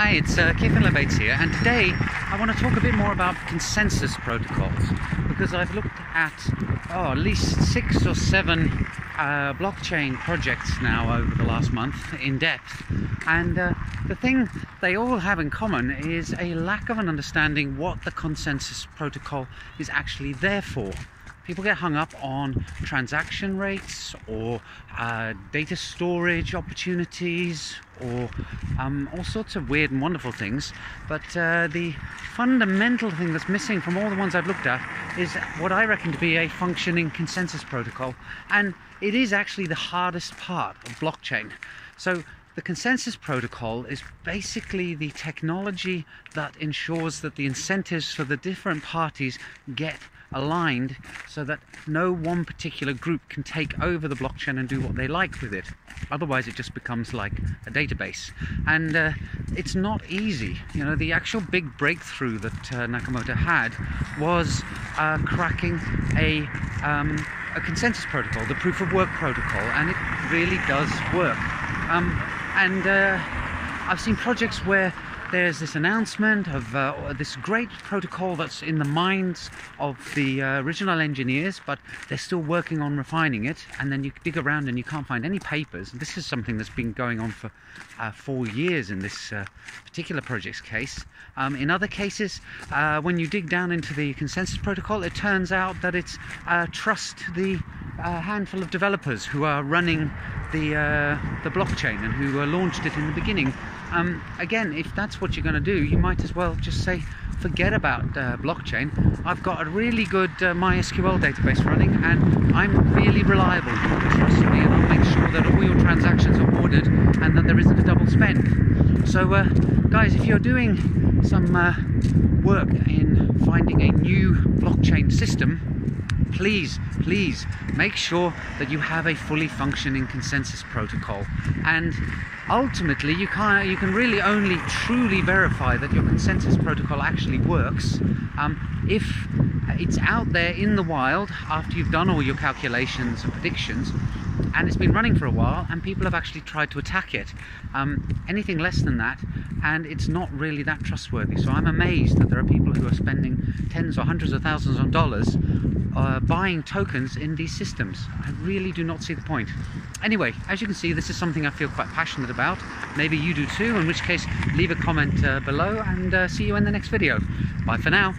Hi, it's Keith Bates here, and today I want to talk a bit more about consensus protocols, because I've looked at least 6 or 7 blockchain projects now over the last month in depth, and the thing they all have in common is a lack of an understanding what the consensus protocol is actually there for. People get hung up on transaction rates or data storage opportunities or all sorts of weird and wonderful things, but the fundamental thing that's missing from all the ones I've looked at is what I reckon to be a functioning consensus protocol, and it is actually the hardest part of blockchain. So the consensus protocol is basically the technology that ensures that the incentives for the different parties get aligned so that no one particular group can take over the blockchain and do what they like with it. Otherwise it just becomes like a database, and it's not easy. You know, the actual big breakthrough that Nakamoto had was cracking a consensus protocol, the proof of work protocol, and it really does work. I've seen projects where there's this announcement of this great protocol that's in the minds of the original engineers, but they're still working on refining it, and then you dig around and you can't find any papers. This is something that's been going on for 4 years in this particular project's case. In other cases, when you dig down into the consensus protocol, it turns out that it's trust the handful of developers who are running the blockchain and who launched it in the beginning. Again, if that's what you're going to do, you might as well just say, forget about blockchain. I've got a really good MySQL database running, and I'm really reliable. Trust me, and I'll make sure that all your transactions are ordered and that there isn't a double spend. So, guys, if you're doing some work in finding a new blockchain system, please make sure that you have a fully functioning consensus protocol. And ultimately you can really only truly verify that your consensus protocol actually works if it's out there in the wild after you've done all your calculations and predictions, and it's been running for a while and people have actually tried to attack it. Anything less than that and it's not really that trustworthy. So I'm amazed that there are people who are spending tens or hundreds of thousands of dollars buying tokens in these systems. I really do not see the point. Anyway, as you can see, this is something I feel quite passionate about. Maybe you do too, in which case leave a comment below, and see you in the next video. Bye for now.